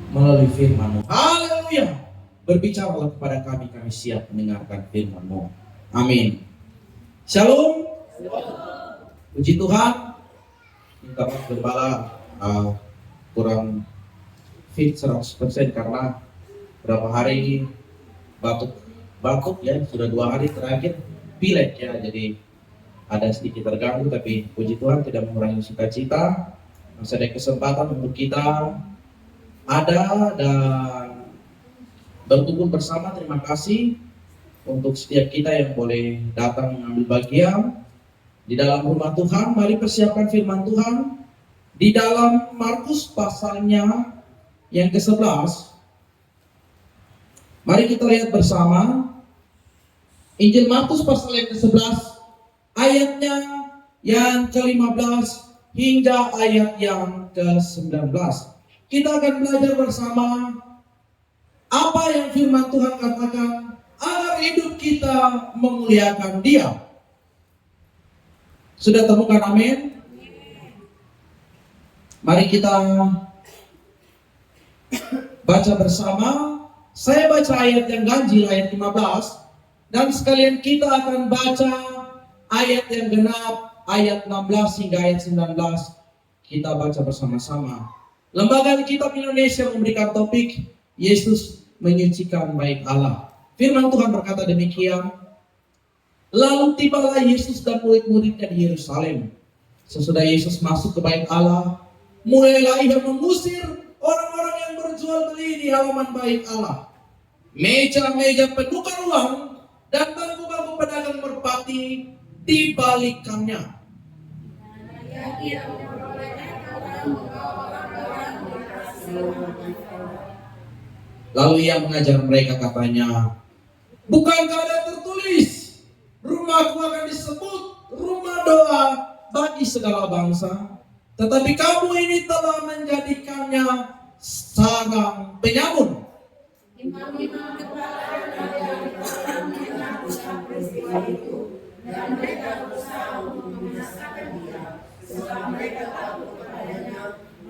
melalui firman-Mu. Haleluya. Berbicaralah kepada kami, kami siap mendengarkan firman-Mu. Amin. Shalom. Puji Tuhan. Minta maaf Gembala kurang fit 100% karena berapa hari batuk ya, sudah 2 hari terakhir pilek ya, jadi ada sedikit terganggu, tapi puji Tuhan tidak mengurangi sukacita. Masih ada kesempatan untuk kita ada dan berkumpul bersama. Terima kasih untuk setiap kita yang boleh datang mengambil bagian di dalam rumah Tuhan. Mari persiapkan firman Tuhan di dalam Markus pasalnya yang ke-11. Mari kita lihat bersama Injil Markus pasal yang ke-11 ayatnya yang ke-15 hingga ayat yang ke-19. Kita akan belajar bersama apa yang firman Tuhan katakan agar hidup kita memuliakan Dia. Sudah temukan amin? Mari kita baca bersama. Saya baca ayat yang ganjil, ayat 15, dan sekalian kita akan baca ayat yang genap, ayat 16 hingga ayat 19. Kita baca bersama-sama. Lembaga Kitab Indonesia memberikan topik Yesus menyucikan bait Allah. Firman Tuhan berkata demikian. Lalu tibalah Yesus dan murid-muridnya di Yerusalem. Sesudah Yesus masuk ke bait Allah, mulailah ia mengusir orang-orang yang berjual beli di halaman bait Allah. Meja-meja penukar uang dan bangku-bangku pedagang merpati dibalikannya. Lalu ia mengajar mereka, katanya, bukankah ada tertulis, rumahku akan disebut rumah doa bagi segala bangsa, tetapi kamu ini telah menjadikannya sarang penyamun. Imam-imam kepala dan mengakukan peristiwa itu, dan mereka berusaha untuk membinasakan dia, sebab mereka takut kepadanya,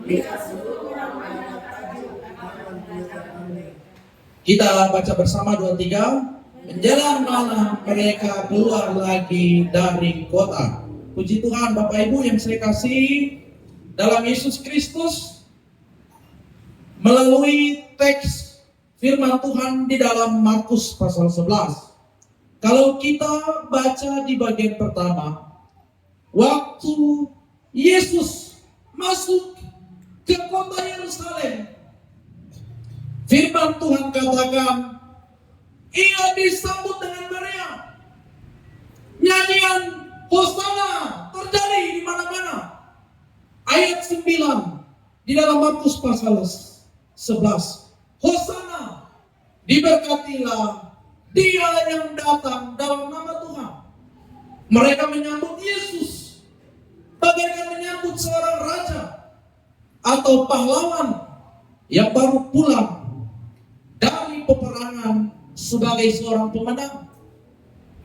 melihat seluruh orang banyak takjub akan perbuatannya. Kita baca bersama 2-3. Menjelang malam mereka keluar lagi dari kota. Puji Tuhan Bapak Ibu yang saya kasih dalam Yesus Kristus, melalui teks firman Tuhan di dalam Markus pasal 11. Kalau kita baca di bagian pertama, waktu Yesus masuk ke kota Yerusalem, firman Tuhan katakan, ia disambut dengan meriah. Nyanyian Hosana terjadi di mana-mana. Ayat 9 di dalam Markus pasal 11. Hosana, diberkatilah dia yang datang dalam nama Tuhan. Mereka menyambut Yesus bagaikan menyambut seorang raja atau pahlawan yang baru pulang dari peperangan sebagai seorang pemenang.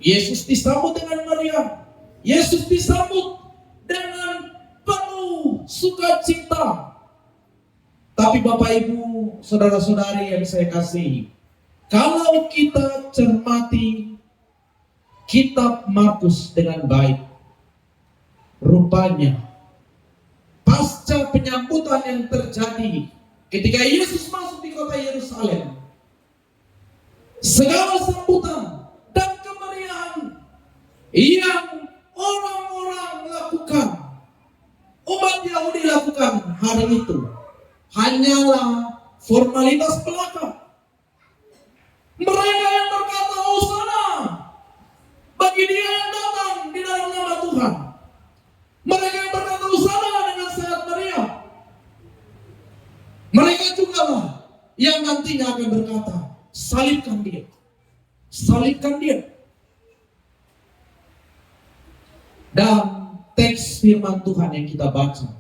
Yesus disambut dengan meriah. Yesus disambut dengan penuh sukacita. Tapi Bapak Ibu, saudara-saudari yang saya kasih, kalau kita cermati kitab Markus dengan baik, rupanya pasca penyambutan yang terjadi ketika Yesus masuk di kota Yerusalem, segala sambutan dan kemeriahan yang orang-orang lakukan, umat Yahudi lakukan hari itu, hanyalah formalitas belaka. Mereka yang berkata Hosana bagi dia yang datang di dalam nama Tuhan. Mereka yang berkata Hosana dengan sangat meriah. Mereka juga lah yang nantinya akan berkata, salibkan dia. Salibkan dia. Dan teks firman Tuhan yang kita baca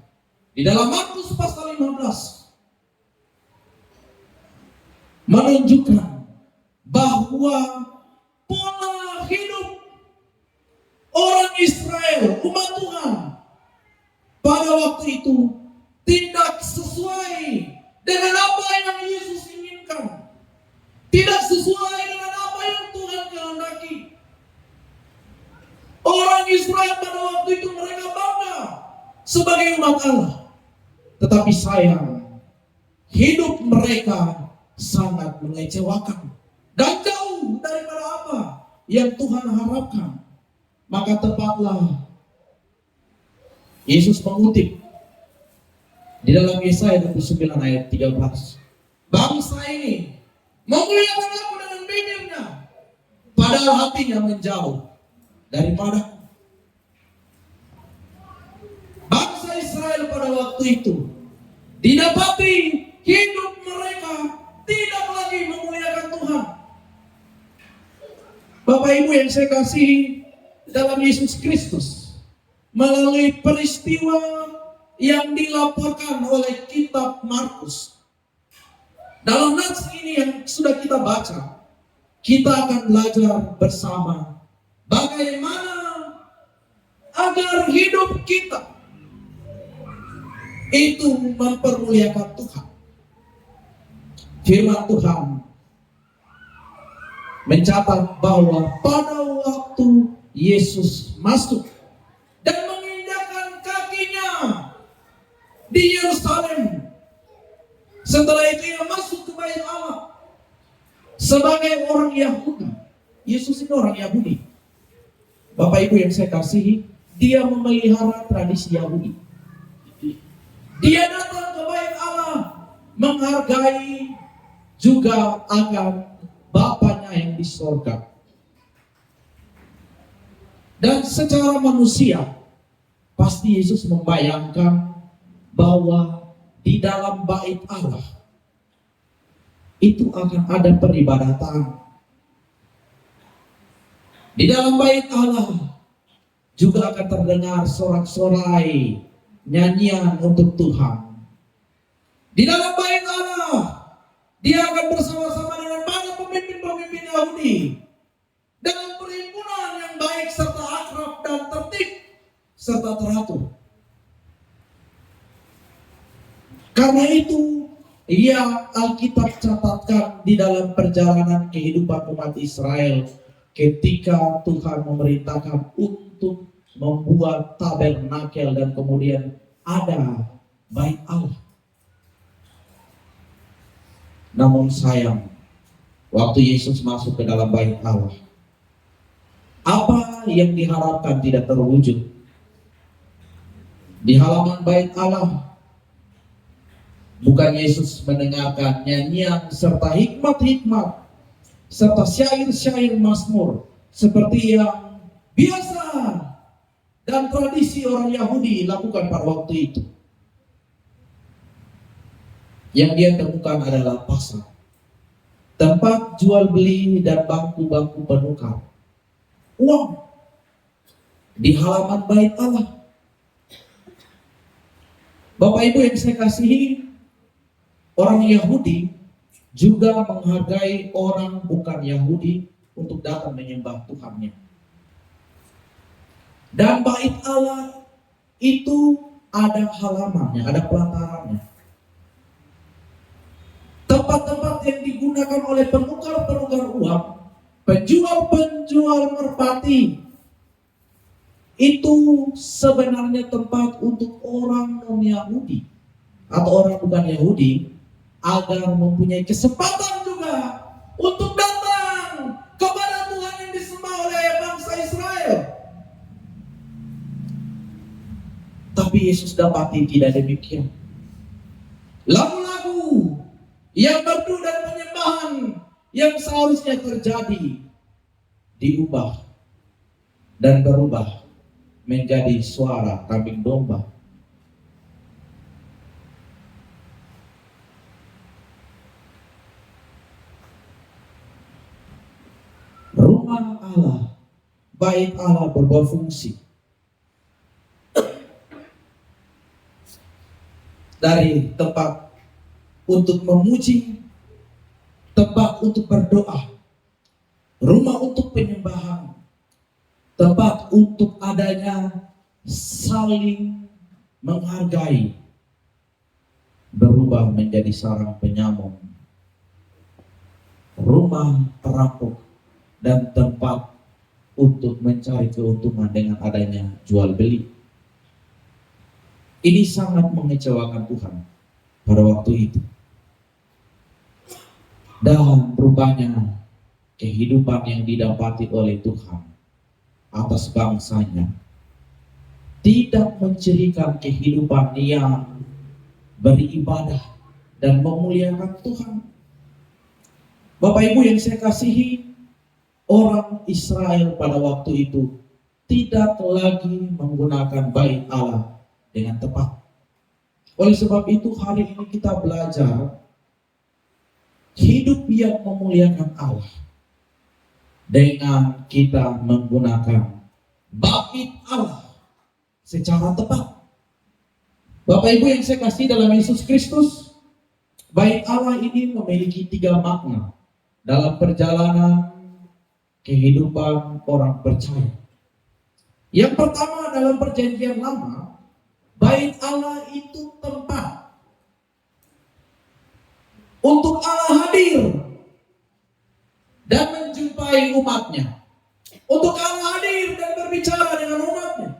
di dalam Markus pasal 15 menunjukkan bahwa pola hidup orang Israel, umat Tuhan, pada waktu itu tidak sesuai dengan apa yang sebagai umat Allah. Tetapi sayang, hidup mereka sangat mengecewakan dan jauh daripada apa yang Tuhan harapkan. Maka tepatlah Yesus mengutip di dalam Yesaya 29 ayat 13. Bangsa ini memuliakan aku dengan bibirnya, padahal hatinya menjauh daripada. Bangsa Israel pada waktu itu didapati hidup mereka tidak lagi memuliakan Tuhan. Bapak Ibu yang saya kasihi dalam Yesus Kristus, melalui peristiwa yang dilaporkan oleh kitab Markus, dalam nats ini yang sudah kita baca, kita akan belajar bersama bagaimana agar hidup kita itu mempermuliakan Tuhan. Firman Tuhan mencatat bahwa pada waktu Yesus masuk dan menginjakkan kakinya di Yerusalem, setelah itu ia masuk ke bait Allah sebagai orang Yahudi. Yesus ini orang Yahudi. Bapak Ibu yang saya kasihi, dia memelihara tradisi Yahudi. Dia datang ke bait Allah menghargai juga akan Bapanya yang di sorga. Dan secara manusia, pasti Yesus membayangkan bahwa di dalam bait Allah itu akan ada peribadatan. Di dalam bait Allah juga akan terdengar sorak-sorai, nyanyian untuk Tuhan. Di dalam bait Allah, dia akan bersama-sama dengan para pemimpin-pemimpin Yahudi dalam perhimpunan yang baik serta akrab dan tertib serta teratur. Karena itu, Alkitab catatkan di dalam perjalanan kehidupan umat Israel ketika Tuhan memerintahkan untuk membuat tabernakel dan kemudian ada bait Allah. Namun sayang, waktu Yesus masuk ke dalam bait Allah, apa yang diharapkan tidak terwujud. Di halaman bait Allah, bukan Yesus mendengarkan nyanyian serta hikmat-hikmat serta syair-syair mazmur seperti yang biasa dan tradisi orang Yahudi lakukan pada waktu itu. Yang dia temukan adalah pasar, tempat jual beli dan bangku-bangku penukar uang di halaman bait Allah. Bapak Ibu yang saya kasihi, orang Yahudi juga menghargai orang bukan Yahudi untuk datang menyembah Tuhannya. Dan bait Allah itu ada halamannya, ada pelatarannya. Tempat-tempat yang digunakan oleh penukar-penukar uang, penjual-penjual merpati, itu sebenarnya tempat untuk orang non-Yahudi atau orang bukan Yahudi agar mempunyai kesempatan juga untuk datang kepada Tuhan yang disembah oleh bangsa Israel. Tapi Yesus dapati tidak demikian. Lagu-lagu yang merdu dan penyembahan yang seharusnya terjadi diubah dan berubah menjadi suara kambing domba. Rumah Allah, bait Allah berubah fungsi dari tempat untuk memuji, tempat untuk berdoa, rumah untuk penyembahan, tempat untuk adanya saling menghargai, berubah menjadi sarang penyamung, rumah perampok, dan tempat untuk mencari keuntungan dengan adanya jual beli. Ini sangat mengecewakan Tuhan pada waktu itu. Dan rupanya kehidupan yang didapati oleh Tuhan atas bangsanya tidak mencirikan kehidupan yang beribadah dan memuliakan Tuhan. Bapak Ibu yang saya kasihi, orang Israel pada waktu itu tidak lagi menggunakan bait Allah dengan tepat. Oleh sebab itu hari ini kita belajar hidup yang memuliakan Allah dengan kita menggunakan bait Allah secara tepat. Bapak Ibu yang saya kasih dalam Yesus Kristus, bait Allah ini memiliki 3 makna dalam perjalanan kehidupan orang percaya. Yang pertama, dalam perjanjian lama, bait Allah itu tempat untuk Allah hadir dan menjumpai umatnya. Untuk Allah hadir dan berbicara dengan umatnya.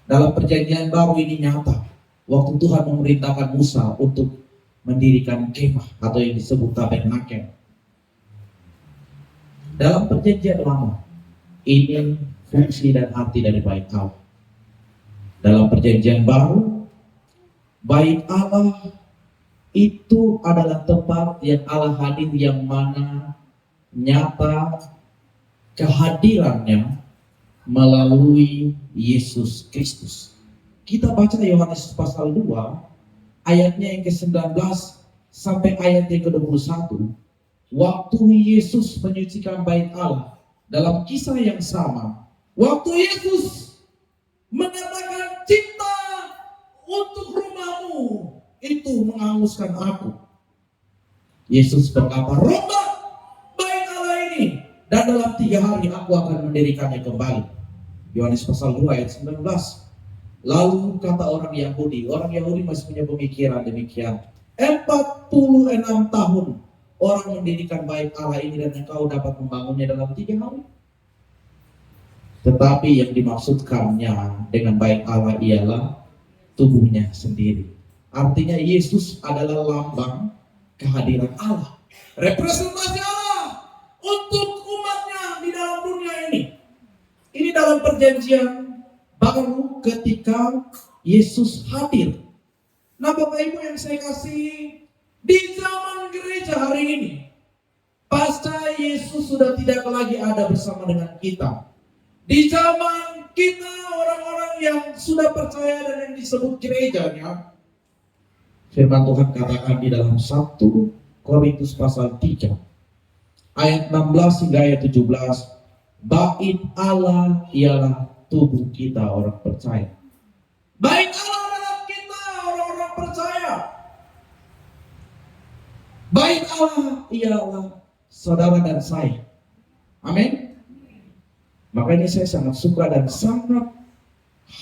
Dalam perjanjian baru ini nyata, waktu Tuhan memerintahkan Musa untuk mendirikan kemah atau yang disebut tabernakel. Dalam perjanjian lama, ini fungsi dan arti dari bait Allah. Dalam perjanjian baru, bait Allah itu adalah tempat yang Allah hadir, yang mana nyata kehadirannya melalui Yesus Kristus. Kita baca Yohanes pasal 2 ayatnya yang ke-19 sampai ayat yang ke-21. Waktu Yesus menyucikan bait Allah, dalam kisah yang sama, waktu Yesus mengatakan cinta untuk rumahmu itu menghanguskan aku, Yesus berkata, rombak bait Allah ini dan dalam 3 hari aku akan mendirikannya kembali. Yohanes pasal 2 ayat 19. Lalu kata orang Yahudi masih punya pemikiran demikian, 46 tahun orang mendirikan bait Allah ini dan engkau dapat membangunnya dalam 3 hari. Tetapi yang dimaksudkannya dengan bait Allah ialah tubuhnya sendiri. Artinya Yesus adalah lambang kehadiran Allah, representasi Allah untuk umatnya di dalam dunia ini. Ini dalam perjanjian baru ketika Yesus hadir. Nah Bapak Ibu yang saya kasih, di zaman gereja hari ini, pasca Yesus sudah tidak lagi ada bersama dengan kita. Di zaman kita, orang-orang yang sudah percaya dan yang disebut gerejanya, firman Tuhan katakan di dalam 1 Korintus pasal 3 ayat 16 hingga ayat 17, bait Allah ialah tubuh kita orang percaya. Bait Allah adalah kita orang-orang percaya. Bait Allah ialah saudara dan saya. Amin. Makanya saya sangat suka dan sangat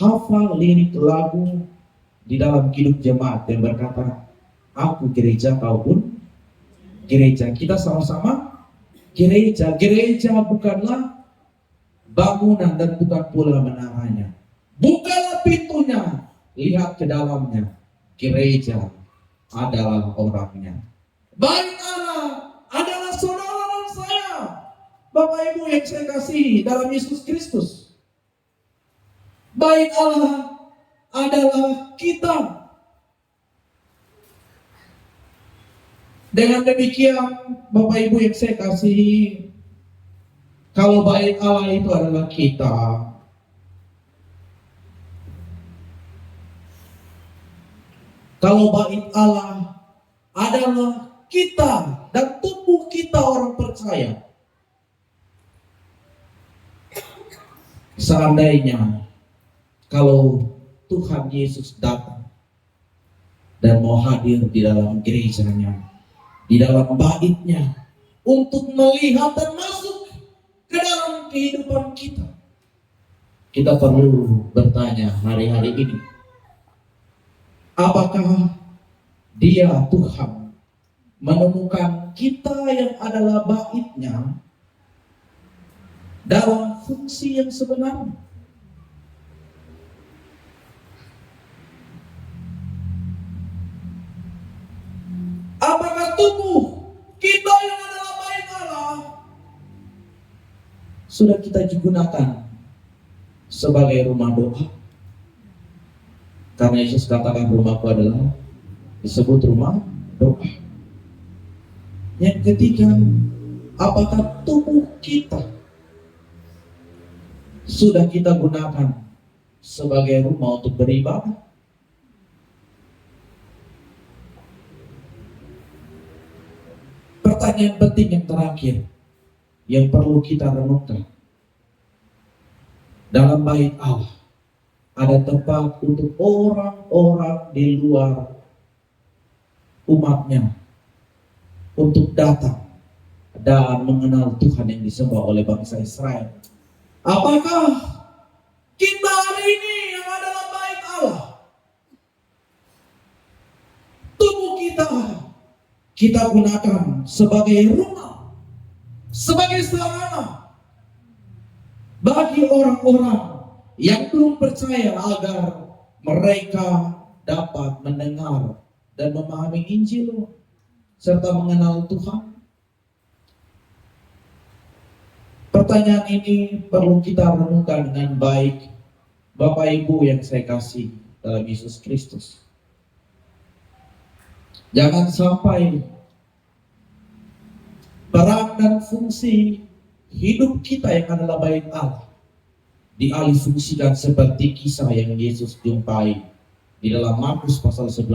hafal lirik lagu di dalam Kidung Jemaat yang berkata, aku gereja, kau pun gereja. Kita sama-sama gereja. Gereja bukanlah bangunan dan bukan pula menaranya. Bukalah pintunya, lihat ke dalamnya. Gereja adalah orangnya. Bait Allah adalah saudara dan saya. Bapak Ibu yang saya kasih dalam Yesus Kristus, bait Allah adalah kita. Dengan demikian Bapak Ibu yang saya kasih, kalau bait Allah itu adalah kita, kalau bait Allah adalah kita dan tubuh kita orang percaya, seandainya kalau Tuhan Yesus datang dan mau hadir di dalam gerejanya, di dalam baitnya, untuk melihat dan masuk ke dalam kehidupan kita, kita perlu bertanya hari-hari ini, apakah Dia Tuhan menemukan kita yang adalah baitnya dalam fungsi yang sebenarnya? tubuh kita yang adalah bait Allah sudah kita gunakan sebagai rumah doa. Karena Yesus katakan rumahku adalah disebut rumah doa. Yang ketiga, apakah tubuh kita sudah kita gunakan sebagai rumah untuk beribadah? Pertanyaan penting yang terakhir yang perlu kita renungkan. Dalam bait Allah ada tempat untuk orang-orang di luar umatnya untuk datang dan mengenal Tuhan yang disembah oleh bangsa Israel. Apakah kita hari ini yang adalah bait Allah, tubuh kita gunakan sebagai rumah, sebagai sarana bagi orang-orang yang belum percaya agar mereka dapat mendengar dan memahami Injil serta mengenal Tuhan? Pertanyaan ini perlu kita renungkan dengan baik, Bapak Ibu yang saya kasih dalam Yesus Kristus. Jangan sampai peran dan fungsi hidup kita yang adalah bait Allah dialihfungsikan seperti kisah yang Yesus jumpai di dalam Markus pasal 11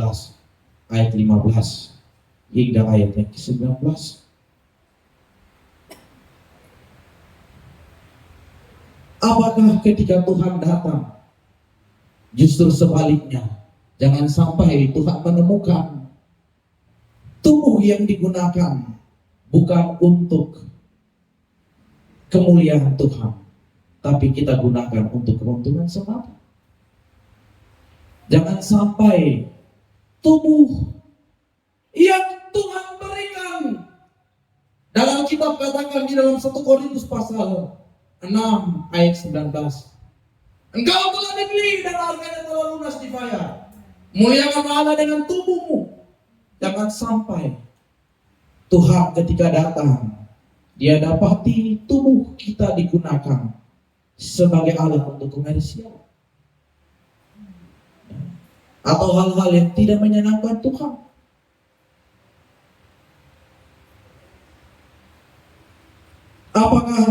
ayat 15 hingga ayat yang ke-19. Apakah ketika Tuhan datang justru sebaliknya? Jangan sampai Tuhan menemukan tubuh yang digunakan bukan untuk kemuliaan Tuhan, tapi kita gunakan untuk keuntungan semata. Jangan sampai tubuh yang Tuhan berikan, dalam kitab katakan di dalam 1 Korintus pasal 6 ayat 19, engkau telah dibeli dan harganya telah lunas dibayar. Muliakan Allah dengan tubuhmu. Jangan sampai Tuhan ketika datang, Dia dapati tubuh kita digunakan sebagai alat untuk komersial atau hal-hal yang tidak menyenangkan Tuhan. Apakah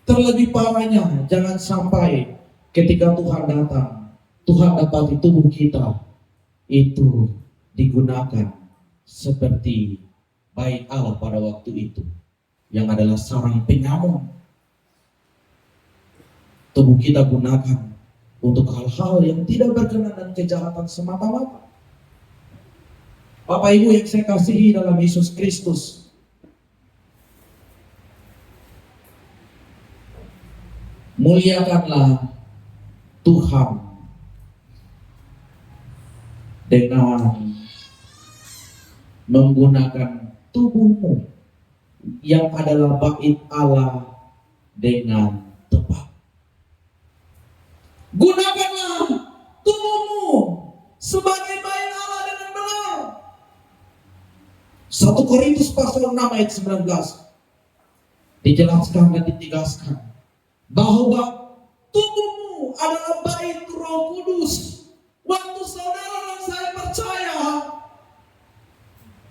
terlebih parahnya, jangan sampai ketika Tuhan datang, Tuhan dapati tubuh kita itu digunakan seperti bait Allah pada waktu itu, yang adalah sarang penyamun. Tubuh kita gunakan untuk hal-hal yang tidak berkenan dan kejahatan semata-mata. Bapak Ibu yang saya kasihi dalam Yesus Kristus, muliakanlah Tuhan dengan menggunakan tubuhmu yang adalah bait Allah dengan tepat. Gunakanlah tubuhmu sebagai bait Allah dengan benar. 1 Korintus pasal 6 ayat 19 dijelaskan dan ditegaskan bahwa tubuhmu adalah bait Roh Kudus. Waktu saudara dan saya percaya,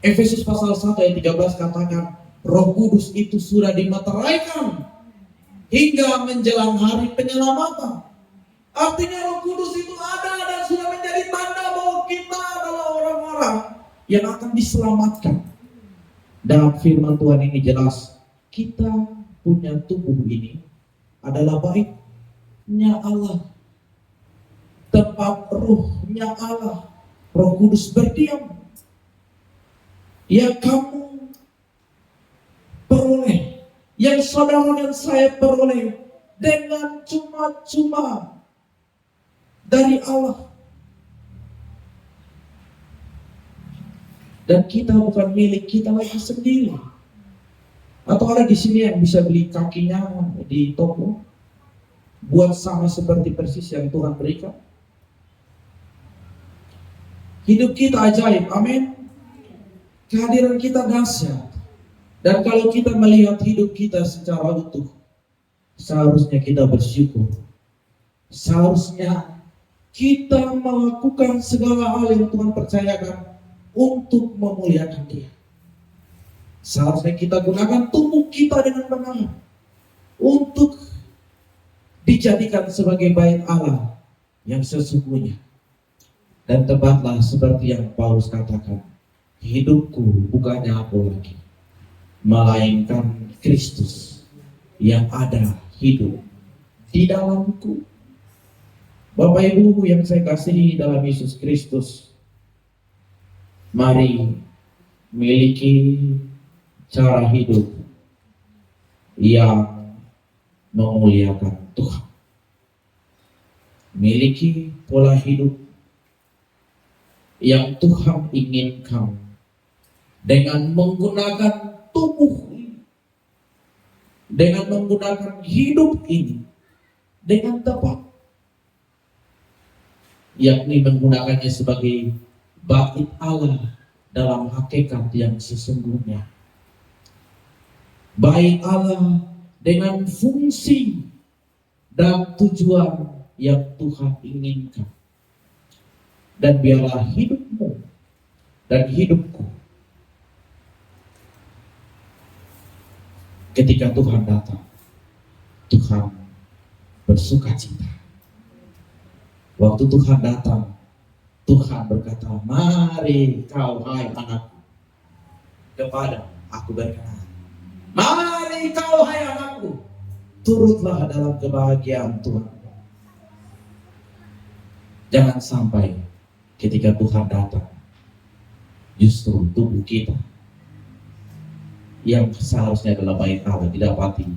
Efesus pasal 1 ayat 13 katakan Roh Kudus itu sudah dimeteraikan hingga menjelang hari penyelamatan. Artinya Roh Kudus itu ada dan sudah menjadi tanda bahwa kita adalah orang-orang yang akan diselamatkan. Dalam firman Tuhan ini jelas, kita punya tubuh ini adalah baitnya Allah, tempat ruhnya Allah, Roh Kudus berdiam. Yang kamu peroleh, yang saudara dan saya peroleh dengan cuma-cuma dari Allah. Dan kita bukan milik kita lagi sendiri. Atau ada di sini yang bisa beli kakinya di toko, buat sama seperti persis yang Tuhan berikan. Hidup kita ajaib, amin. Kehadiran kita dahsyat. Dan kalau kita melihat hidup kita secara utuh, seharusnya kita bersyukur. Seharusnya kita melakukan segala hal yang Tuhan percayakan untuk memuliakan Dia. Seharusnya kita gunakan tubuh kita dengan benar untuk dijadikan sebagai bait Allah yang sesungguhnya. Dan tepatlah seperti yang Paulus katakan, hidupku bukannya aku lagi, melainkan Kristus yang ada hidup di dalamku. Bapak Ibu yang saya kasihi dalam Yesus Kristus, mari miliki cara hidup yang memuliakan Tuhan. Miliki pola hidup yang Tuhan inginkan dengan menggunakan tubuh ini, dengan menggunakan hidup ini dengan tepat, yakni menggunakannya sebagai bait Allah dalam hakikat yang sesungguhnya. Bait Allah dengan fungsi dan tujuan yang Tuhan inginkan. Dan biarlah hidupmu dan hidupku ketika Tuhan datang, Tuhan bersuka cita. Waktu Tuhan datang, Tuhan berkata, mari kau hai anakku, kepada aku berkenan. Mari kau hai anakku, turutlah dalam kebahagiaan Tuhan. Jangan sampai ketika Tuhan datang, justru tubuh kita yang seharusnya adalah bait Allah didapati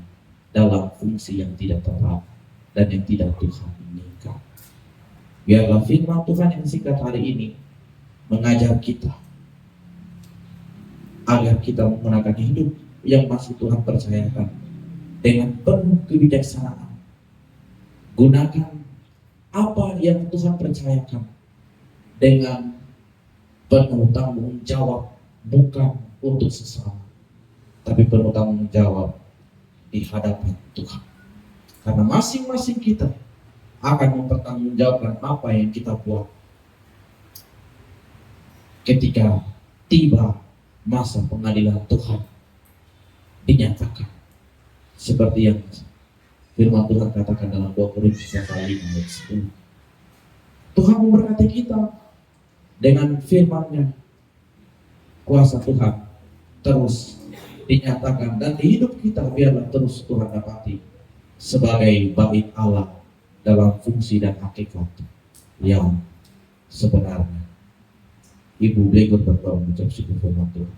dalam fungsi yang tidak tepat dan yang tidak Tuhan inginkan. Biarlah firman Tuhan yang singkat hari ini mengajar kita agar kita menggunakan hidup yang masih Tuhan percayakan dengan penuh kebijaksanaan. Gunakan apa yang Tuhan percayakan dengan penuh tanggung jawab, bukan untuk sesama, tapi penuh tanggung jawab di hadapan Tuhan. Karena masing-masing kita akan mempertanggungjawabkan apa yang kita buat ketika tiba masa pengadilan Tuhan dinyatakan, seperti yang firman Tuhan katakan dalam 2 Korintus pasal 5 ayat 10. Tuhan memberkati kita dengan firman-Nya. Kuasa Tuhan terus dinyatakan dan di hidup kita biarlah terus Tuhan dapati sebagai bait Allah dalam fungsi dan hakikat yang sebenarnya. Ibu Blegur berdoa mengucap syukur firman Tuhan.